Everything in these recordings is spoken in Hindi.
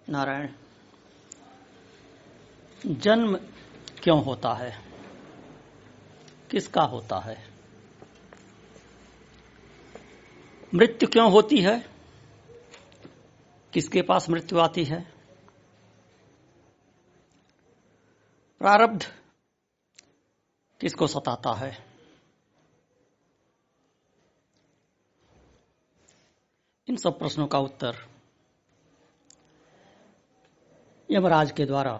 नारायण। जन्म क्यों होता है? किसका होता है? मृत्यु क्यों होती है? किसके पास मृत्यु आती है? प्रारब्ध किसको सताता है? इन सब प्रश्नों का उत्तर यमराज के द्वारा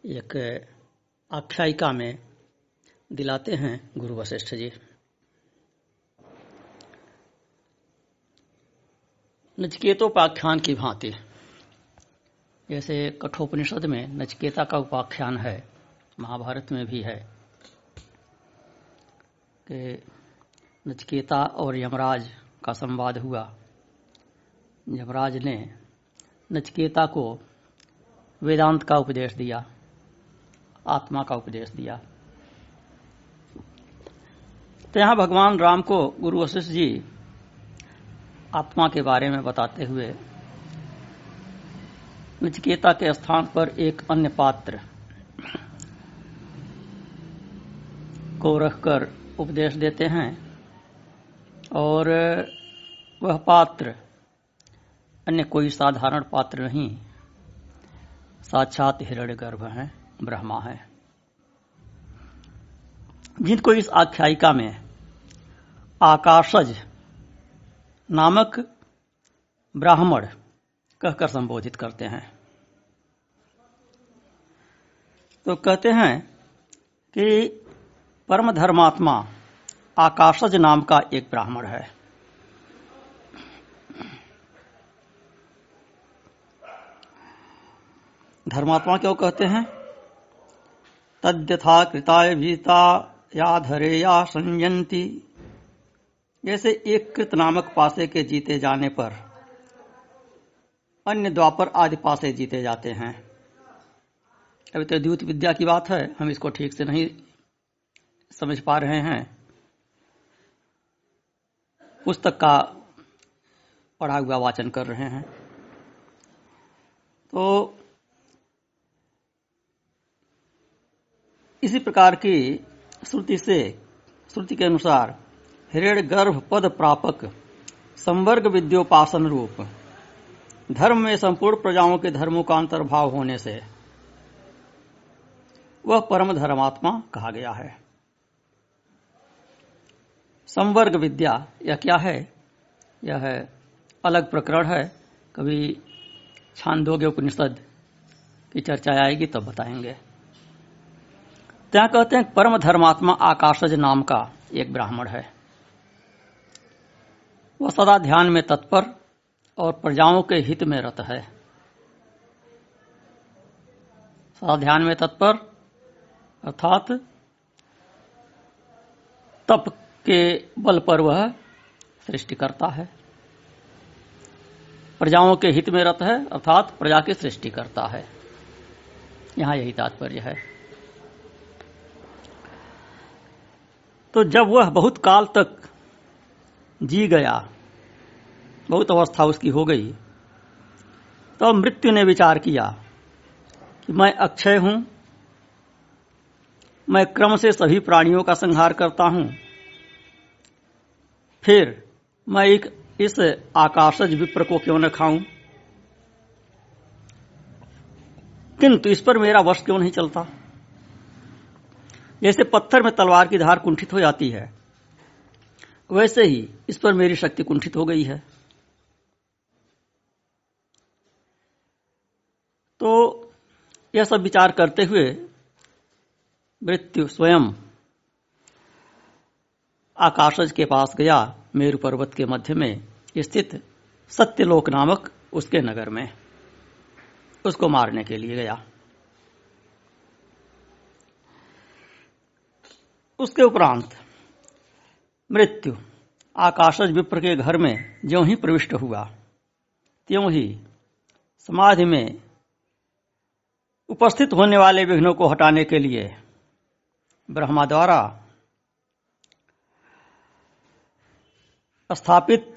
एक आख्यायिका में दिलाते हैं गुरु वशिष्ठ जी। नचिकेतोपाख्यान की भांति, जैसे कठोपनिषद में नचिकेता का उपाख्यान है, महाभारत में भी है कि नचिकेता और यमराज का संवाद हुआ। यमराज ने नचिकेता को वेदांत का उपदेश दिया, आत्मा का उपदेश दिया। तो यहाँ भगवान राम को गुरु वशिष्ठ जी आत्मा के बारे में बताते हुए नचिकेता के स्थान पर एक अन्य पात्र को रखकर उपदेश देते हैं, और वह पात्र अन्य कोई साधारण पात्र नहीं, साक्षात हिरण्यगर्भ हैं, ब्रह्मा है, जिनको इस आख्यायिका में आकाशज नामक ब्राह्मण कहकर संबोधित करते हैं। तो कहते हैं कि परम धर्मात्मा आकाशज नाम का एक ब्राह्मण है। धर्मात्मा क्यों कहते हैं? तद्यथा कृताय भीता या धरे या संयंती। जैसे एक कृत नामक पासे के जीते जाने पर अन्य द्वापर आदि पासे जीते जाते हैं। अभी तो द्यूत विद्या की बात है, हम इसको ठीक से नहीं समझ पा रहे हैं। पुस्तक का पढ़ा हुआ वाचन कर रहे हैं। तो इसी प्रकार की श्रुति के अनुसार हिरण्य गर्भ पद प्रापक संवर्ग विद्योपासन रूप धर्म में संपूर्ण प्रजाओं के धर्मों का अंतर्भाव होने से वह परम धर्मात्मा कहा गया है। संवर्ग विद्या यह क्या है? यह अलग प्रकरण है, कभी छांदोग्य उपनिषद की चर्चा आएगी तब बताएंगे। ત્યાં कहते हैं परम धर्मात्मा आकाशज नाम का एक ब्राह्मण है। वह सदा ध्यान में तत्पर और प्रजाओं के हित में रत है। सदा ध्यान में तत्पर अर्थात तप के बल पर वह सृष्टि करता है। प्रजाओं के हित में रत है अर्थात प्रजा की सृष्टि करता है। यहां यही तात्पर्य है। तो जब वह बहुत काल तक जी गया, बहुत अवस्था उसकी हो गई, तो मृत्यु ने विचार किया कि मैं अक्षय हूं, मैं क्रम से सभी प्राणियों का संहार करता हूं, फिर मैं इस आकाशज विप्र को क्यों न खाऊं, किंतु इस पर मेरा वश क्यों नहीं चलता। जैसे पत्थर में तलवार की धार कुंठित हो जाती है, वैसे ही इस पर मेरी शक्ति कुंठित हो गई है। तो यह सब विचार करते हुए मृत्यु स्वयं आकाशज के पास गया, मेरु पर्वत के मध्य में स्थित सत्यलोक नामक उसके नगर में उसको मारने के लिए गया। उसके उपरांत मृत्यु आकाशज विप्र के घर में ज्यों ही प्रविष्ट हुआ, त्यों ही समाधि में उपस्थित होने वाले विघ्नों को हटाने के लिए ब्रह्मा द्वारा स्थापित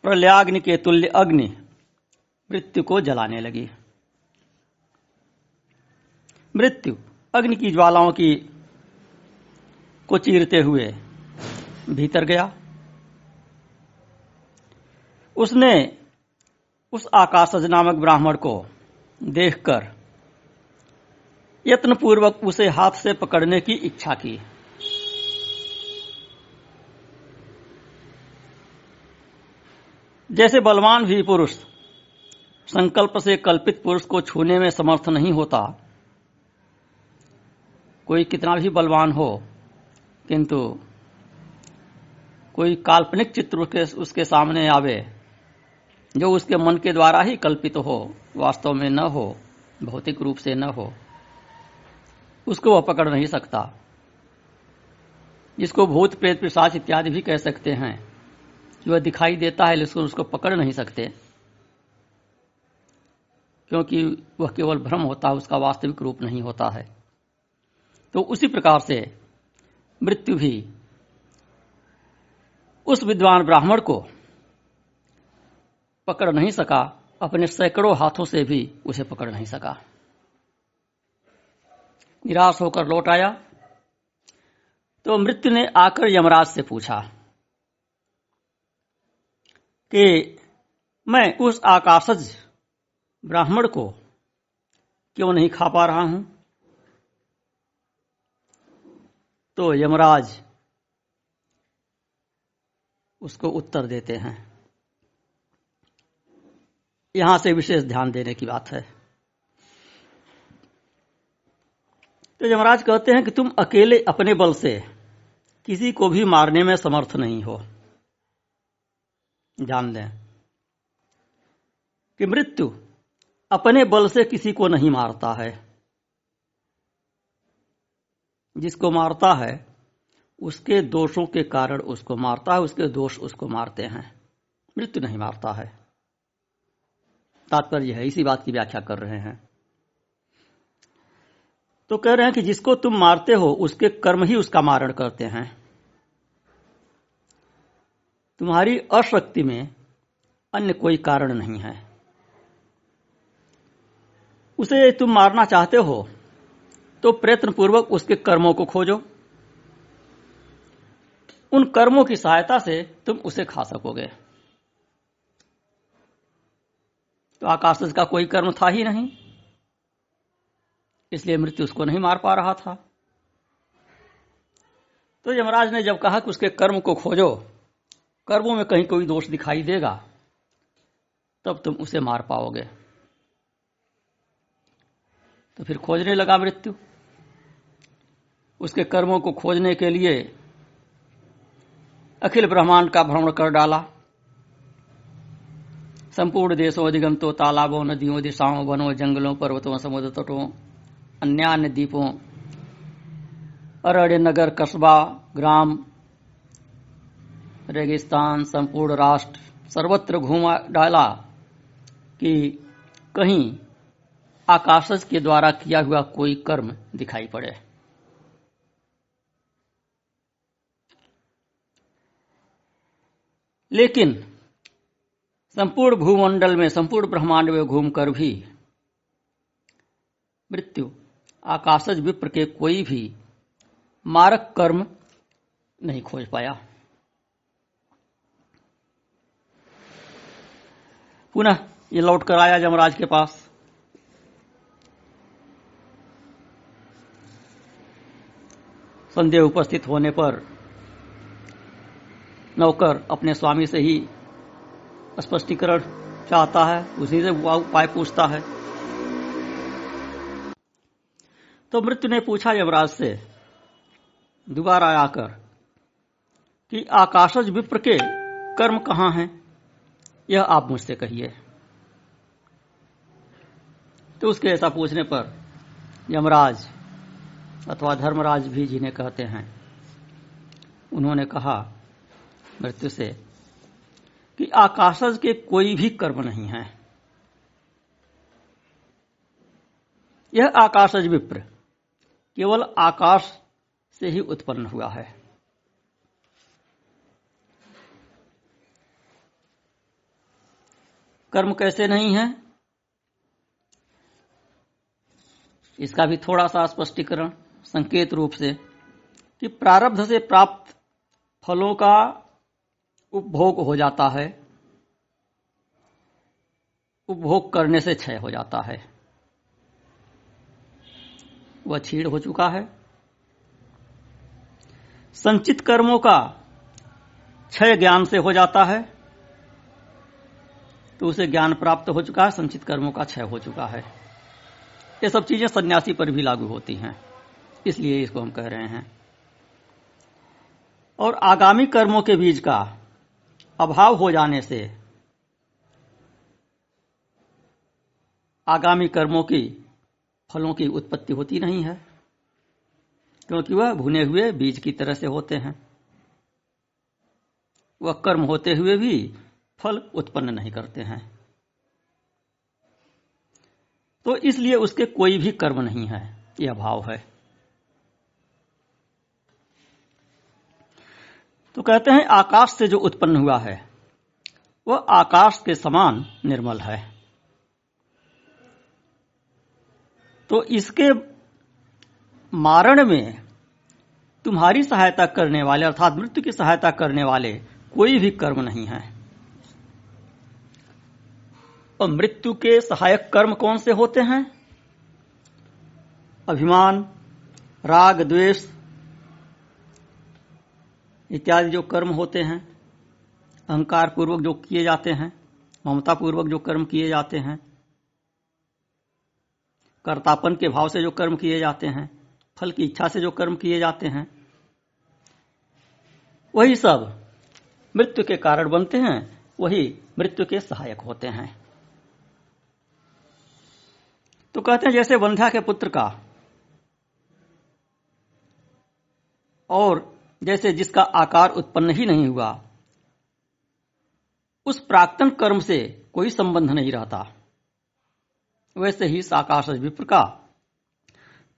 प्रलयाग्नि के तुल्य अग्नि मृत्यु को जलाने लगी। मृत्यु अग्नि की ज्वालाओं को चीरते हुए भीतर गया। उसने उस आकाशज नामक ब्राह्मण को देखकर यत्नपूर्वक उसे हाथ से पकड़ने की इच्छा की। जैसे बलवान भी पुरुष संकल्प से कल्पित पुरुष को छूने में समर्थ नहीं होता, कोई कितना भी बलवान हो किंतु कोई काल्पनिक चित्र उसके सामने आवे जो उसके मन के द्वारा ही कल्पित हो, वास्तव में न हो, भौतिक रूप से न हो, उसको वह पकड़ नहीं सकता। जिसको भूत प्रेत पिशाच इत्यादि भी कह सकते हैं, जो दिखाई देता है लेकिन उसको पकड़ नहीं सकते, क्योंकि वह केवल भ्रम होता है, उसका वास्तविक रूप नहीं होता है। तो उसी प्रकार से मृत्यु भी उस विद्वान ब्राह्मण को पकड़ नहीं सका, अपने सैकड़ों हाथों से भी उसे पकड़ नहीं सका। निराश होकर लौट आया तो मृत्यु ने आकर यमराज से पूछा कि मैं उस आकाशज ब्राह्मण को क्यों नहीं खा पा रहा हूं। तो यमराज उसको उत्तर देते हैं। यहां से विशेष ध्यान देने की बात है। तो यमराज कहते हैं कि तुम अकेले अपने बल से किसी को भी मारने में समर्थ नहीं हो। ध्यान दें कि मृत्यु अपने बल से किसी को नहीं मारता है। जिसको मारता है उसके दोषों के कारण उसको मारता है, उसके दोष उसको मारते हैं, मृत्यु नहीं मारता है। तात्पर्य है, इसी बात की व्याख्या कर रहे हैं। तो कह रहे हैं कि जिसको तुम मारते हो उसके कर्म ही उसका मारण करते हैं। तुम्हारी अशक्ति में अन्य कोई कारण नहीं है। उसे तुम मारना चाहते हो तो प्रयत्न पूर्वक उसके कर्मों को खोजो, उन कर्मों की सहायता से तुम उसे खा सकोगे। तो आकाशज का कोई कर्म था ही नहीं, इसलिए मृत्यु उसको नहीं मार पा रहा था। तो यमराज ने जब कहा कि उसके कर्म को खोजो, कर्मों में कहीं कोई दोष दिखाई देगा तब तुम उसे मार पाओगे। तो फिर खोजने लगा मृत्यु। उसके कर्मों को खोजने के लिए अखिल ब्रह्मांड का भ्रमण कर डाला। संपूर्ण देशों अधिगमतो, तालाबों, नदियों, दिशाओं, वनों, जंगलों, पर्वतों, समुद्र तटों, अन्यान्य द्वीपों, अरण्य, नगर, कस्बा, ग्राम, रेगिस्तान, संपूर्ण राष्ट्र, सर्वत्र घूमा डाला कि कहीं आकाशज के द्वारा किया हुआ कोई कर्म दिखाई पड़े। लेकिन संपूर्ण भूमंडल में, संपूर्ण ब्रह्मांड में घूमकर भी मृत्यु आकाशज विप्र के कोई भी मारक कर्म नहीं खोज पाया। पुनः ये लौट कर आया यमराज के पास। संदेह उपस्थित होने पर नौकर अपने स्वामी से ही स्पष्टीकरण चाहता है, उसी से उपाय पूछता है। तो मृत्यु ने पूछा यमराज से दोबारा आकर कि आकाशज विप्र के कर्म कहां हैं, यह आप मुझसे कहिए। तो उसके ऐसा पूछने पर यमराज अथवा धर्मराज भी जिन्हें कहते हैं, उन्होंने कहा मृत्यु से कि आकाशज के कोई भी कर्म नहीं है। यह आकाशज विप्र केवल आकाश से ही उत्पन्न हुआ है। कर्म कैसे नहीं है? इसका भी थोड़ा सा स्पष्टीकरण संकेत रूप से कि प्रारब्ध से प्राप्त फलों का उपभोग हो जाता है, उपभोग करने से क्षय हो जाता है, वह क्षीण हो चुका है। संचित कर्मों का क्षय ज्ञान से हो जाता है, तो उसे ज्ञान प्राप्त हो चुका है, संचित कर्मों का क्षय हो चुका है। ये सब चीजें सन्यासी पर भी लागू होती हैं, इसलिए इसको हम कह रहे हैं। और आगामी कर्मों के बीज का अभाव हो जाने से आगामी कर्मों की फलों की उत्पत्ति होती नहीं है, क्योंकि वह भुने हुए बीज की तरह से होते हैं। वह कर्म होते हुए भी फल उत्पन्न नहीं करते हैं, तो इसलिए उसके कोई भी कर्म नहीं है, यह भाव है। तो कहते हैं आकाश से जो उत्पन्न हुआ है वह आकाश के समान निर्मल है। तो इसके मारण में तुम्हारी सहायता करने वाले अर्थात मृत्यु की सहायता करने वाले कोई भी कर्म नहीं है। और मृत्यु के सहायक कर्म कौन से होते हैं? अभिमान, राग, द्वेष इत्यादि जो कर्म होते हैं, अहंकार पूर्वक जो किए जाते हैं, ममता पूर्वक जो कर्म किए जाते हैं, कर्तापन के भाव से जो कर्म किए जाते हैं, फल की इच्छा से जो कर्म किए जाते हैं, वही सब मृत्यु के कारण बनते हैं, वही मृत्यु के सहायक होते हैं। तो कहते हैं जैसे वंध्या के पुत्र का और जैसे जिसका आकार उत्पन्न ही नहीं हुआ, उस प्राक्तन कर्म से कोई संबंध नहीं रहता, वैसे ही आकाश विप्र का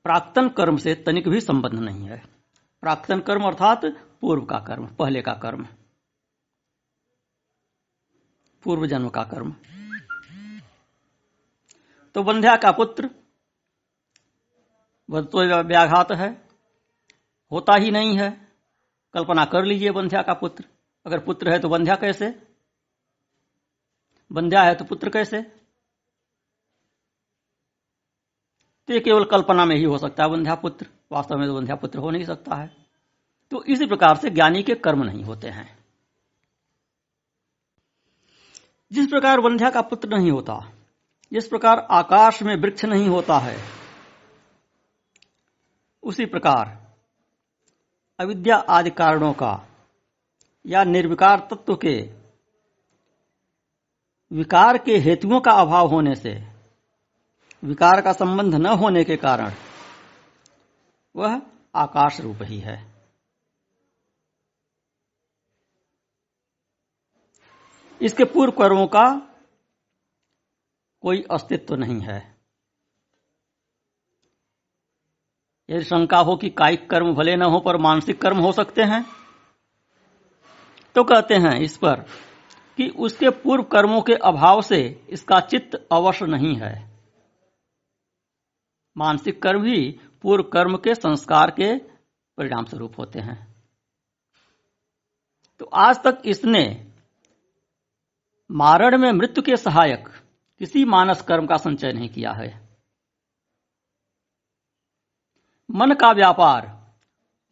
प्राक्तन कर्म से तनिक भी संबंध नहीं है। प्राक्तन कर्म अर्थात पूर्व का कर्म, पहले का कर्म, पूर्व जन्म का कर्म। तो वंध्या का पुत्र वह तो व्याघात है, होता ही नहीं है। कल्पना कर लीजिए वंध्या का पुत्र, अगर पुत्र है तो वंध्या कैसे, वंध्या है तो पुत्र कैसे? तो ये केवल कल्पना में ही हो सकता है वंध्या पुत्र, वास्तव में तो वंध्या पुत्र हो नहीं सकता है। तो इसी प्रकार से ज्ञानी के कर्म नहीं होते हैं। जिस प्रकार वंध्या का पुत्र नहीं होता, जिस प्रकार आकाश में वृक्ष नहीं होता है, उसी प्रकार अविद्या आदि कारणों का या निर्विकार तत्व के विकार के हेतुओं का अभाव होने से, विकार का संबंध न होने के कारण वह आकाश रूप ही है। इसके पूर्व कर्मों का कोई अस्तित्व नहीं है। यदि शंका हो कि कायिक कर्म भले न हो पर मानसिक कर्म हो सकते हैं, तो कहते हैं इस पर कि उसके पूर्व कर्मों के अभाव से इसका चित्त अवश्य नहीं है। मानसिक कर्म ही पूर्व कर्म के संस्कार के परिणाम स्वरूप होते हैं। तो आज तक इसने मारण में मृत्यु के सहायक किसी मानस कर्म का संचय नहीं किया है। मन का व्यापार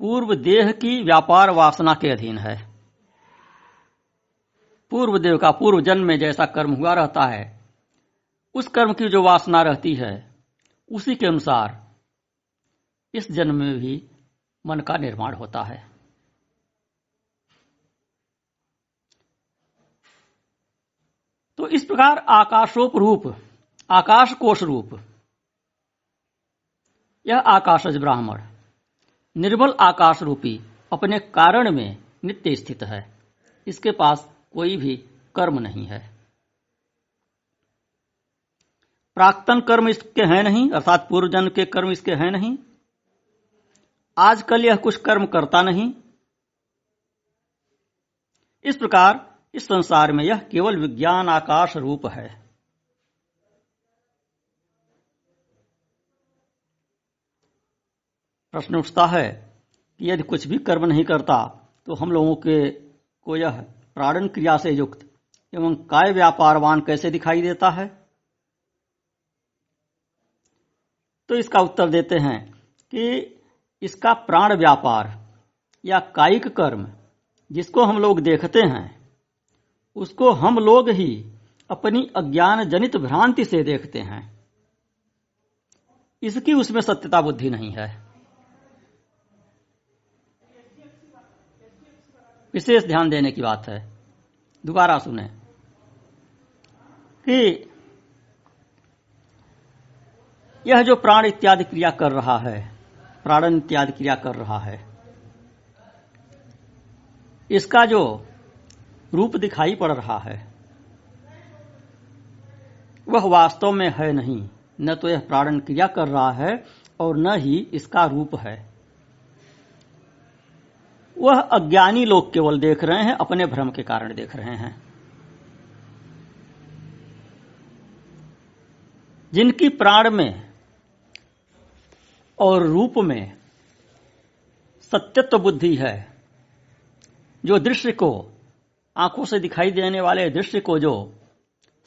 पूर्व देह की व्यापार वासना के अधीन है। पूर्व देह का पूर्व जन्म में जैसा कर्म हुआ रहता है, उस कर्म की जो वासना रहती है, उसी के अनुसार इस जन्म में भी मन का निर्माण होता है। तो इस प्रकार आकाशोप रूप, आकाश कोश रूप यह आकाशज ब्राह्मण निर्बल आकाश रूपी अपने कारण में नित्य स्थित है। इसके पास कोई भी कर्म नहीं है। प्राक्तन कर्म इसके हैं नहीं, अर्थात पूर्व जन्म के कर्म इसके हैं नहीं। आजकल यह कुछ कर्म करता नहीं। इस प्रकार इस संसार में यह केवल विज्ञान आकाश रूप है। प्रश्न उठता है कि यदि कुछ भी कर्म नहीं करता तो हम लोगों को यह प्राणन क्रिया से युक्त एवं काय व्यापारवान कैसे दिखाई देता है? तो इसका उत्तर देते हैं कि इसका प्राण व्यापार या कायिक कर्म जिसको हम लोग देखते हैं उसको हम लोग ही अपनी अज्ञान जनित भ्रांति से देखते हैं। इसकी उसमें सत्यता बुद्धि नहीं है। विशेष ध्यान देने की बात है। दोबारा सुने कि यह जो प्राण इत्यादि क्रिया कर रहा है, प्राणन इत्यादि क्रिया कर रहा है, इसका जो रूप दिखाई पड़ रहा है वह वास्तव में है नहीं। न तो यह प्राणन क्रिया कर रहा है और न ही इसका रूप है। वह अज्ञानी लोग केवल देख रहे हैं, अपने भ्रम के कारण देख रहे हैं। जिनकी प्राण में और रूप में सत्यत्व बुद्धि है, जो दृश्य को, आंखों से दिखाई देने वाले दृश्य को जो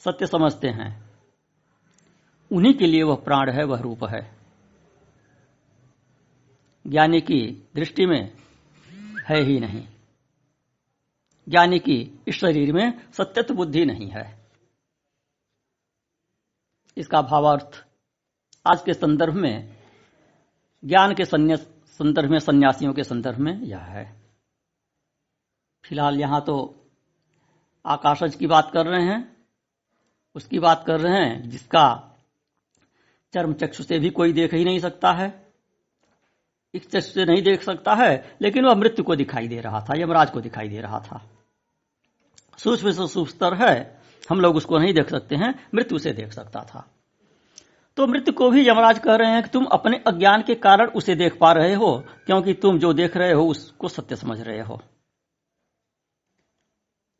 सत्य समझते हैं, उन्हीं के लिए वह प्राण है, वह रूप है। ज्ञानी की दृष्टि में है ही नहीं। ज्ञानी की इस शरीर में सत्यत्व बुद्धि नहीं है। इसका भावार्थ आज के संदर्भ में, ज्ञान के संदर्भ में, सन्यासियों के संदर्भ में यह है। फिलहाल यहां तो आकाशज की बात कर रहे हैं, उसकी बात कर रहे हैं जिसका चर्म चक्षु से भी कोई देख ही नहीं सकता है, इस चक्षु से नहीं देख सकता है, लेकिन वह मृत्यु को दिखाई दे रहा था, यमराज को दिखाई दे रहा था। सूक्ष्म से सूक्ष्म स्तर है, हम लोग उसको नहीं देख सकते हैं, मृत्यु से देख सकता था। तो मृत्यु को भी यमराज कह रहे हैं कि तुम अपने अज्ञान के कारण उसे देख पा रहे हो, क्योंकि तुम जो देख रहे हो उसको सत्य समझ रहे हो,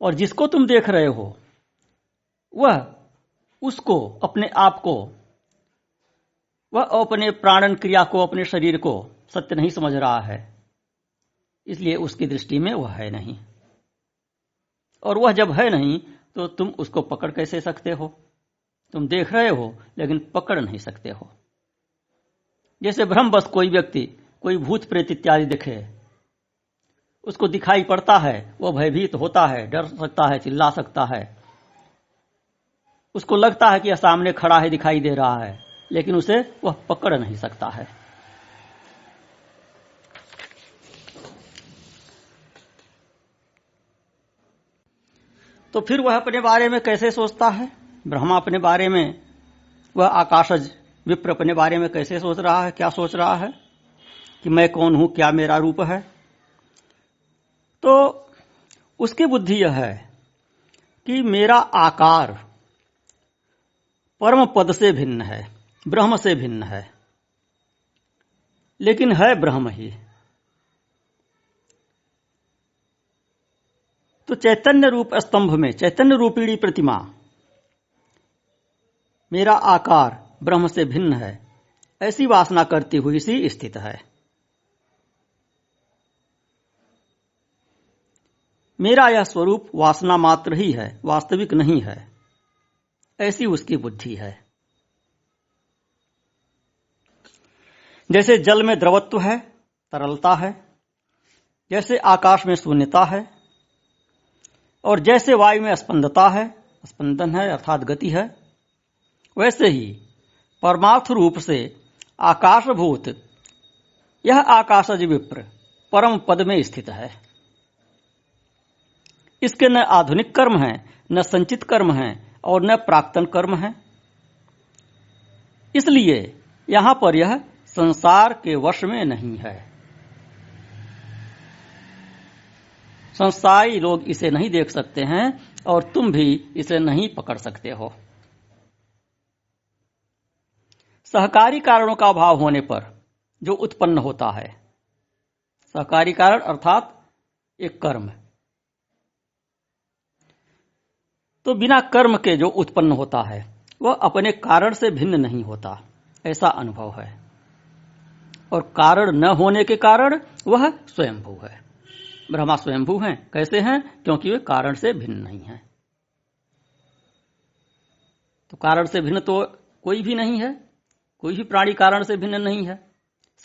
और जिसको तुम देख रहे हो वह उसको, अपने आप को, वह अपने प्राणन क्रिया को, अपने शरीर को सत्य नहीं समझ रहा है, इसलिए उसकी दृष्टि में वह है नहीं। और वह जब है नहीं तो तुम उसको पकड़ कैसे सकते हो? तुम देख रहे हो लेकिन पकड़ नहीं सकते हो। जैसे भ्रमवश कोई व्यक्ति कोई भूत प्रेत इत्यादि देखे, उसको दिखाई पड़ता है, वह भयभीत होता है, डर सकता है, चिल्ला सकता है, उसको लगता है कि यह सामने खड़ा है, दिखाई दे रहा है, लेकिन उसे वह पकड़ नहीं सकता है। तो फिर वह अपने बारे में कैसे सोचता है? ब्रह्मा अपने बारे में, वह आकाशज विप्र अपने बारे में कैसे सोच रहा है? क्या सोच रहा है कि मैं कौन हूं, क्या मेरा रूप है? तो उसकी बुद्धि यह है कि मेरा आकार परम पद से भिन्न है, ब्रह्म से भिन्न है, लेकिन है ब्रह्म ही। तो चैतन्य रूप स्तंभ में, चैतन्य रूपिणी प्रतिमा, मेरा आकार ब्रह्म से भिन्न है, ऐसी वासना करती हुई सी स्थित है। मेरा यह स्वरूप वासना मात्र ही है, वास्तविक नहीं है, ऐसी उसकी बुद्धि है। जैसे जल में द्रवत्व है, तरलता है, जैसे आकाश में शून्यता है, और जैसे वायु में स्पंदता है, स्पंदन है अर्थात गति है, वैसे ही परमार्थ रूप से आकाशभूत यह आकाशज विप्र परम पद में स्थित है। इसके न आधुनिक कर्म है, न संचित कर्म है, और न प्राक्तन कर्म है। इसलिए यहां पर यह संसार के वश में नहीं है। संसारी लोग इसे नहीं देख सकते हैं और तुम भी इसे नहीं पकड़ सकते हो। सहकारी कारणों का अभाव होने पर जो उत्पन्न होता है, सहकारी कारण अर्थात एक कर्म, तो बिना कर्म के जो उत्पन्न होता है वह अपने कारण से भिन्न नहीं होता, ऐसा अनुभव है। और कारण न होने के कारण वह स्वयंभू है। ब्रह्मा स्वयंभू हैं। कैसे हैं? क्योंकि वे कारण से भिन्न नहीं हैं। तो कारण से भिन्न तो कोई भी नहीं है, कोई भी प्राणी कारण से भिन्न नहीं है,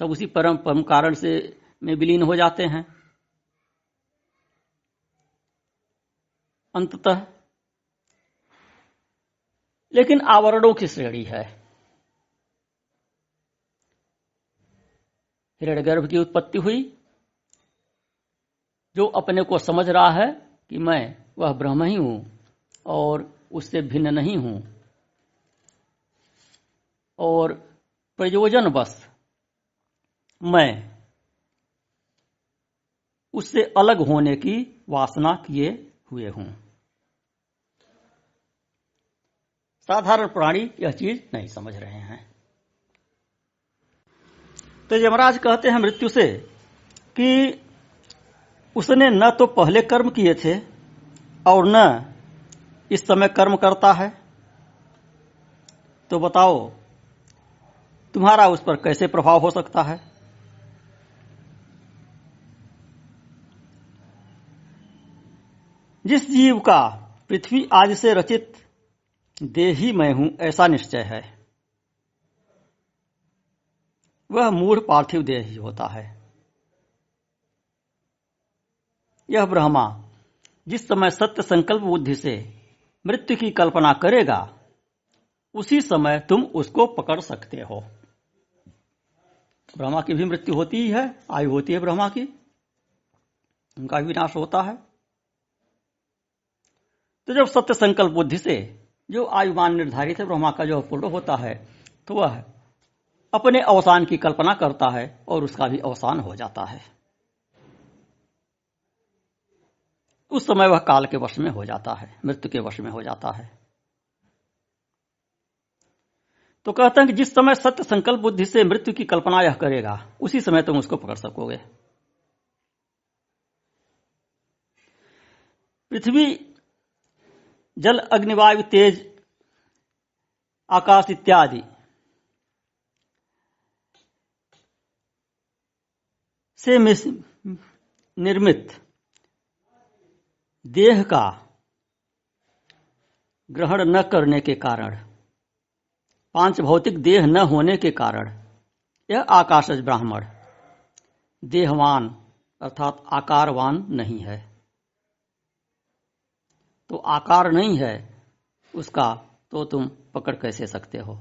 सब उसी परम कारण से में विलीन हो जाते हैं अंततः। लेकिन आवरणों की श्रेणी है। हिरण्यगर्भ की उत्पत्ति हुई, जो अपने को समझ रहा है कि मैं वह ब्रह्म ही हूं और उससे भिन्न नहीं हूं, और प्रयोजनवश मैं उससे अलग होने की वासना किए हुए हूं। साधारण प्राणी यह चीज नहीं समझ रहे हैं। तो यमराज कहते हैं मृत्यु से कि उसने न तो पहले कर्म किए थे और न इस समय कर्म करता है, तो बताओ तुम्हारा उस पर कैसे प्रभाव हो सकता है? जिस जीव का पृथ्वी आदि से रचित देह ही मैं हूं ऐसा निश्चय है, वह मूढ़ पार्थिव देह ही होता है। यह ब्रह्मा जिस समय सत्य संकल्प बुद्धि से मृत्यु की कल्पना करेगा, उसी समय तुम उसको पकड़ सकते हो। ब्रह्मा की भी मृत्यु होती ही है, आयु होती है ब्रह्मा की, उनका भी विनाश होता है। तो जब सत्य संकल्प बुद्धि से जो आयुमान निर्धारित है ब्रह्मा का जो पूर्ण होता है, तो वह अपने अवसान की कल्पना करता है और उसका भी अवसान हो जाता है। उस समय वह काल के वश में हो जाता है, मृत्यु के वश में हो जाता है। तो कहते हैं कि जिस समय सत्य संकल्प बुद्धि से मृत्यु की कल्पना यह करेगा, उसी समय तुम उसको पकड़ सकोगे। पृथ्वी, जल, अग्निवायु, तेज, आकाश इत्यादि से निर्मित देह का ग्रहण न करने के कारण, पांच भौतिक देह न होने के कारण यह आकाशज ब्राह्मण देहवान अर्थात आकारवान नहीं है। तो आकार नहीं है उसका, तो तुम पकड़ कैसे सकते हो?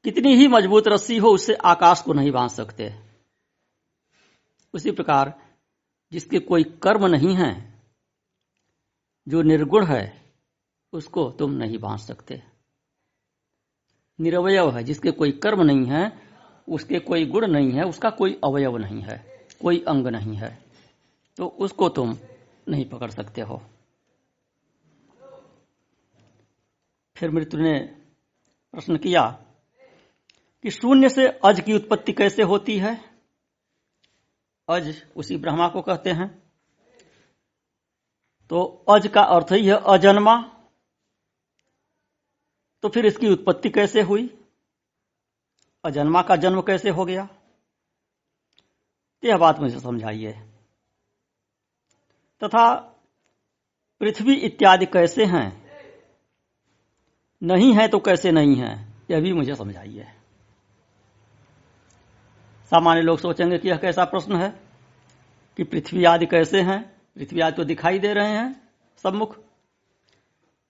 कितनी ही मजबूत रस्सी हो, उससे आकाश को नहीं बांध सकते। उसी प्रकार जिसके कोई कर्म नहीं है, जो निर्गुण है, उसको तुम नहीं बांध सकते। निरवयव है, जिसके कोई कर्म नहीं है, उसके कोई गुण नहीं है, उसका कोई अवयव नहीं है, कोई अंग नहीं है, तो उसको तुम नहीं पकड़ सकते हो। फिर मृत्यु ने प्रश्न किया कि शून्य से अज की उत्पत्ति कैसे होती है? अज उसी ब्रह्मा को कहते हैं। तो अज का अर्थ ही है अजन्मा, तो फिर इसकी उत्पत्ति कैसे हुई? अजन्मा का जन्म कैसे हो गया? यह बात मुझे समझाइए। तथा पृथ्वी इत्यादि कैसे हैं? नहीं है तो कैसे नहीं है, यह भी मुझे समझाइए। सामान्य लोग सोचेंगे कि यह कैसा प्रश्न है कि पृथ्वी आदि कैसे हैं? पृथ्वी आदि तो दिखाई दे रहे हैं सम्मुख,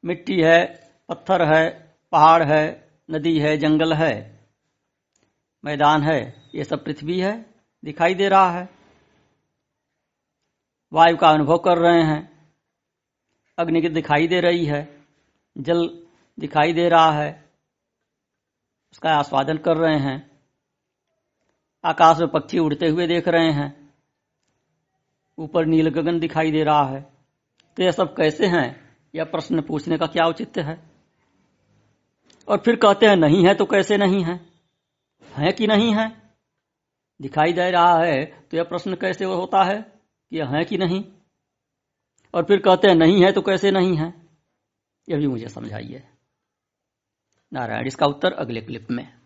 मिट्टी है, पत्थर है, पहाड़ है, नदी है, जंगल है, मैदान है, ये सब पृथ्वी है, दिखाई दे रहा है। वायु का अनुभव कर रहे हैं, अग्नि की दिखाई दे रही है, जल दिखाई दे रहा है, उसका आस्वादन कर रहे हैं, आकाश में पक्षी उड़ते हुए देख रहे हैं, ऊपर नील गगन दिखाई दे रहा है। तो यह सब कैसे हैं? यह प्रश्न पूछने का क्या औचित्य है? और फिर कहते हैं नहीं है तो कैसे नहीं है? है कि नहीं है? दिखाई दे रहा है तो यह प्रश्न कैसे होता है कि यह है कि नहीं? और फिर कहते हैं नहीं है तो कैसे नहीं है? यह भी मुझे समझाइए। नारायण। इसका उत्तर अगले क्लिप में।